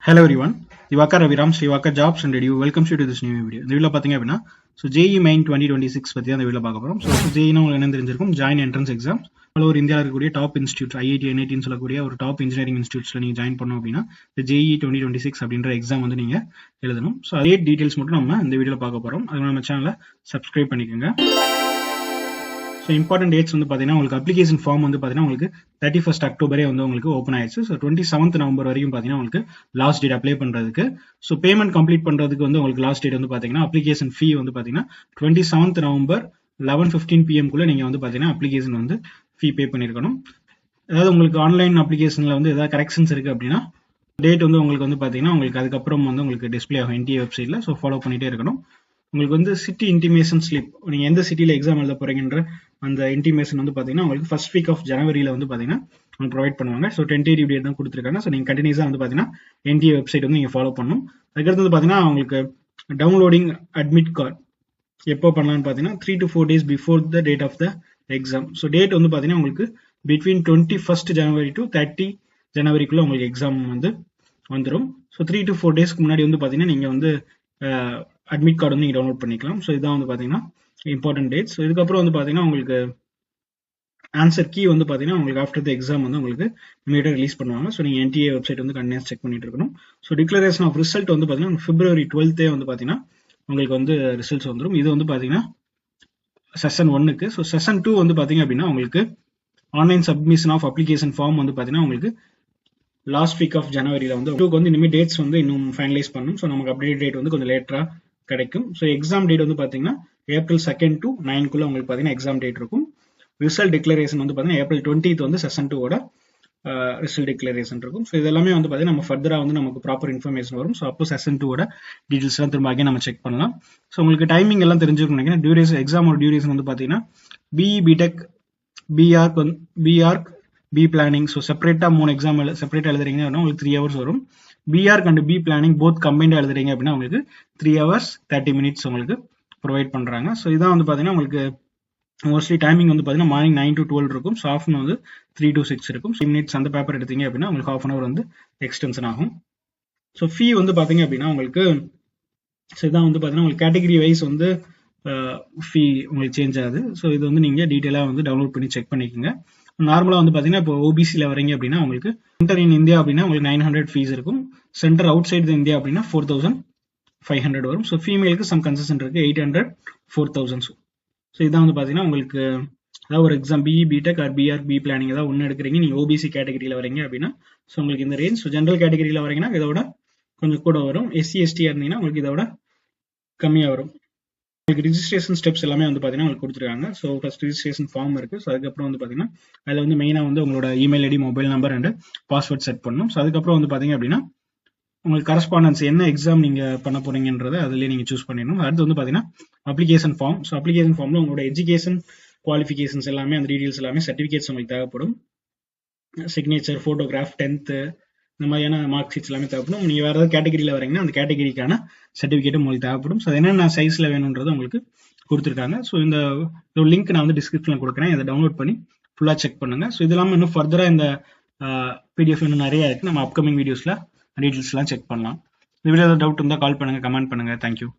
Hello everyone, Divakar Raviram, Srivakar Jobs and Radio welcomes you to this new video. இந்த வீடியோல பாத்தீங்க அப்படின்னா JEE Main 2026 பத்தி அந்த வீடியோல பார்க்க போறோம். JEE னா உங்களுக்கு என்ன தெரிஞ்சிருக்கும், ஜாயின் என்ட்ரன்ஸ் எக்ஸாம்ஸ் ஒரு இந்தியாவில் இருக்கக்கூடிய டாப் இன்ஸ்டியூட் IIT NIT சொல்லக்கூடிய ஒரு டாப் இன்ஜினியரிங் இன்ஸ்டியூட்ஸ்ல நீங்க ஜாயின் பண்ணோம் அப்படின்னா இந்த JEE 2026 அப்படின்ற எக்ஸாம் வந்து நீங்க எழுதணும். ஸோ அதே டீடைல்ஸ் மட்டும் நம்ம இந்த வீடியோல பார்க்க போறோம். அதுக்கு நம்ம சேனலை சப்ஸ்கிரைப் பண்ணிக்கோங்க. ஸோ இம்பார்ட்டன்ட் டேட்ஸ் வந்து பார்த்தீங்கன்னா உங்களுக்கு அப்ளிகேஷன் ஃபார்ம் வந்து பார்த்தீங்கன்னா உங்களுக்கு 31st அக்டோபரே வந்து உங்களுக்கு ஓப்பன் ஆயிடுச்சு. ஸோ 27th நவம்பர் வரைக்கும் பார்த்தீங்கன்னா உங்களுக்கு லாஸ்ட் டேட் அப்ளை பண்ணுறதுக்கு. ஸோ பேமெண்ட் கம்ப்ளீட் பண்ணுறதுக்கு வந்து உங்களுக்கு லாஸ்ட் டேட் வந்து பார்த்தீங்கன்னா அப்ளிகேஷன் ஃபீ வந்து பார்த்தீங்கன்னா 27th நவம்பர் 11:15 PM நீங்கள் வந்து பார்த்தீங்கன்னா அப்ளிகேஷன் வந்து ஃபீ பே பண்ணியிருக்கணும். அதாவது உங்களுக்கு ஆன்லைன் அப்ளிகேஷனில் வந்து ஏதாவது கரெக்ஷன்ஸ் இருக்குது அப்படின்னா டேட் வந்து உங்களுக்கு வந்து பார்த்தீங்கன்னா உங்களுக்கு அதுக்கப்புறம் வந்து உங்களுக்கு டிஸ்பிளே ஆகும் NTA வெப்சைட்டில். ஸோ ஃபாலோ பண்ணிகிட்டே இருக்கணும். உங்களுக்கு வந்து சிட்டி இன்டிமேஷன் ஸ்லிப், நீங்கள் எந்த சிட்டியில் எக்ஸாம் எழுத போறீங்கன்ற அந்த இன்டிமேஷன் வந்து பார்த்தீங்கன்னா உங்களுக்கு ஃபர்ஸ்ட் வீக் ஆஃப் ஜனவரியில் வந்து பார்த்தீங்கன்னா உங்களுக்கு ப்ரொவைட் பண்ணுவாங்க. ஸோ டென்டேட்டிவ் டேட் தான் கொடுத்துருக்காங்க. ஸோ நீங்கள் கண்டினியூஸாக வந்து பார்த்தீங்கன்னா NTA வெப்சைட் வந்து நீங்கள் ஃபாலோ பண்ணணும். அதுக்கடுத்து வந்து பார்த்தீங்கன்னா உங்களுக்கு டவுன்லோடிங் அட்மிட் கார்டு எப்போ பண்ணலாம்னு பார்த்தீங்கன்னா 3 to 4 days before the date of the exam. So date வந்து பார்த்தீங்கன்னா உங்களுக்கு பிட்வீன் 21st ஜனவரி to 30 ஜனவரிக்குள்ள உங்களுக்கு எக்ஸாம் வந்து வந்துடும். ஸோ 3 to 4 daysக்கு முன்னாடி வந்து பார்த்தீங்கன்னா நீங்கள் வந்து அட்மிட் கார்டு வந்து நீங்கள் டவுன்லோட் பண்ணிக்கலாம். ஸோ இதான் வந்து பார்த்தீங்கன்னா இம்பார்ட்டன்ட் டேட். ஸோ இதுக்கப்புறம் வந்து பார்த்தீங்கன்னா உங்களுக்கு ஆன்சர் கீ வந்து பார்த்தீங்கன்னா உங்களுக்கு ஆஃப்டர் த எக்ஸாம் வந்து உங்களுக்கு இமீடியட்டாக ரிலீஸ் பண்ணுவாங்க. ஸோ நீங்கள் NTA வெப்சைட் வந்து கண்டினியூஸ் செக் பண்ணிட்டு இருக்கணும். ஸோ டிக்ளரேஷன் ஆஃப் ரிசல்ட் வந்து பார்த்தீங்கன்னா February 12th வந்து பார்த்தீங்கன்னா உங்களுக்கு வந்து ரிசல்ட்ஸ் வந்துடும். இது வந்து பார்த்தீங்கன்னா செஷன் 1க்கு. ஸோ செஷன் 2 வந்து பார்த்தீங்க அப்படின்னா உங்களுக்கு online submission of application form வந்து பார்த்தீங்கன்னா உங்களுக்கு லாஸ்ட் வீக் ஆஃப் ஜனவரியில் வந்து உங்களுக்கு வந்து இனிமேல் டேட்ஸ் வந்து இன்னும் ஃபைனலைஸ் பண்ணணும். ஸோ நமக்கு அப்டேட் டேட் வந்து கொஞ்சம் லேட்டராக கிடைக்கும். ஸோ எக்ஸாம் டேட் வந்து பார்த்தீங்கன்னா April 2nd to 9th உங்களுக்கு பார்த்தீங்கன்னா எக்ஸாம் டேட் இருக்கும். ரிசல்ட் டிக்ளரேஷன் வந்து பார்த்தீங்கன்னா April 20th வந்து செஷன் 2 ரிசல்ட் டிக்ளரேஷன் இருக்கும். ஸோ இதெல்லாமே வந்து பார்த்தீங்கன்னா நம்ம ஃபர்தராக வந்து நமக்கு ப்ராப்பர் இன்ஃபர்மேஷன் வரும். ஸோ அப்போ செஷன் 2 டீடைல்ஸ்லாம் திரும்ப ஆகி நம்ம செக் பண்ணலாம். ஸோ உங்களுக்கு டைமிங் எல்லாம் தெரிஞ்சிருக்கும் நினைக்கிறேன். டியூரேஷன் எக்ஸாமோட டியூரேஷன் வந்து பார்த்தீங்கன்னா BE BTech BArch B planning. So செப்பரேட்டாக 3 எக்ஸாம் செப்பரேட்டாக எழுதுறீங்க அப்படின்னா உங்களுக்கு 3 hours வரும். BArch and B planning both கம்பைண்டாக எழுதுறீங்க அப்படின்னா உங்களுக்கு 3 hours 30 minutes உங்களுக்கு ப்ரொவைட் பண்ணுறாங்க. ஸோ இதான் வந்து பார்த்தீங்கன்னா உங்களுக்கு மோஸ்ட்லி டைமிங் வந்து பார்த்தீங்கன்னா மார்னிங் 9 to 12 இருக்கும். ஸோ ஆஃப்டர்நூன் வந்து 3 to 6 இருக்கும். 3 minutes அந்த பேப்பர் எடுத்தீங்க அப்படின்னா உங்களுக்கு ½ hour வந்து எக்ஸ்டென்ஷன் ஆகும். ஸோ ஃபீ வந்து பார்த்தீங்க அப்படின்னா உங்களுக்கு ஸோ இதான் வந்து பார்த்தீங்கன்னா உங்களுக்கு கேட்டகரி வைஸ் வந்து ஃபீ உங்களுக்கு சேஞ்ச் ஆகுது. ஸோ இது வந்து நீங்கள் டீட்டெயிலாக வந்து டவுன்லோட் பண்ணி செக் பண்ணிக்கோங்க. நார்மலாக வந்து பார்த்தீங்கன்னா இப்போ OBCல வரீங்க அப்படின்னா உங்களுக்கு சென்டர் இன் இந்தியா அப்படின்னா உங்களுக்கு 900 ஃபீஸ் இருக்கும். சென்டர் அவுட் சைடு இந்தியா அப்படின்னா 4500 வரும். ஸோ ஃபீமேலுக்கு சம் கன்செஷன் இருக்கு 800 4000. ஸோ இதான் வந்து பார்த்தீங்கன்னா உங்களுக்கு அதாவது ஒரு exam BE BTech or BArch B planning ஏதாவது ஒன்று எடுக்கிறீங்க, நீங்கள் OBC கேட்டகரியில் வரீங்க அப்படின்னா ஸோ உங்களுக்கு இந்த ரேஞ்ச். ஸோ ஜென்ரல் கேட்டகரியில் வரீங்கன்னா இதோட கொஞ்சம் கூட வரும். SC ST இருந்தீங்கன்னா உங்களுக்கு இதோட கம்மியாக வரும். உங்களுக்கு ரிஜிஸ்ட்ரேஷன் ஸ்டெப்ஸ் எல்லாமே வந்து பார்த்தீங்கன்னா உங்களுக்கு கொடுத்துருக்காங்க. ஸோ ஃபர்ஸ்ட் ரிஜிஸ்ட்ரேஷன் ஃபார்ம் இருக்குது. ஸோ அதுக்கப்புறம் வந்து பார்த்தீங்கன்னா அதில் வந்து மெயினாக வந்து உங்களோட email ID mobile number and password set பண்ணணும். ஸோ அதுக்கப்புறம் வந்து பார்த்தீங்க அப்படின்னா உங்களுக்கு கரஸ்பாண்டன்ஸ் என்ன எக்ஸாம் நீங்கள் பண்ண போறீங்கன்றதை அதுலேயே நீங்கள் சூஸ் பண்ணிடணும். அடுத்து வந்து பார்த்தீங்கன்னா அப்ளிகேஷன் ஃபார்ம். ஸோ அப்ளிகேஷன் ஃபார்மில் உங்களோட எஜுகேஷன் குவாலிஃபிகேஷன்ஸ் எல்லாமே அந்த டீடைல்ஸ் எல்லாமே சர்டிஃபிகேட்ஸ் உங்களுக்கு தேவைப்படும். சிக்னேச்சர், ஃபோட்டோகிராஃப், 10th இந்த மாதிரியான மார்க் ஷீட்ஸ் எல்லாமே தேவைப்படும். நீங்கள் வேறு ஏதாவது கேட்டகரியில் வரீங்கன்னா அந்த கேட்டகரிக்கான சர்டிஃபிகேட்டும் உங்களுக்கு தேவைப்படும். ஸோ என்னென்ன சைஸில் வேணுன்றது உங்களுக்கு கொடுத்துருக்காங்க. ஸோ இந்த லிங்க் நான் வந்து டிஸ்கிரிப்ஷனில் கொடுக்குறேன். இதை டவுன்லோட் பண்ணி ஃபுல்லாக செக் பண்ணுங்க. ஸோ இது இல்லாமல் இன்னும் ஃபர்தராக இந்த PDF இன்னும் நிறைய இருக்குது. நம்ம அப்கமிங் வீடியோஸில் டீடைல்ஸ்லாம் செக் பண்ணலாம். இந்த வீடியோ ஏதாவது டவுட் இருந்தால் கால் பண்ணுங்கள், கமெண்ட் பண்ணுங்கள். தேங்க்யூ.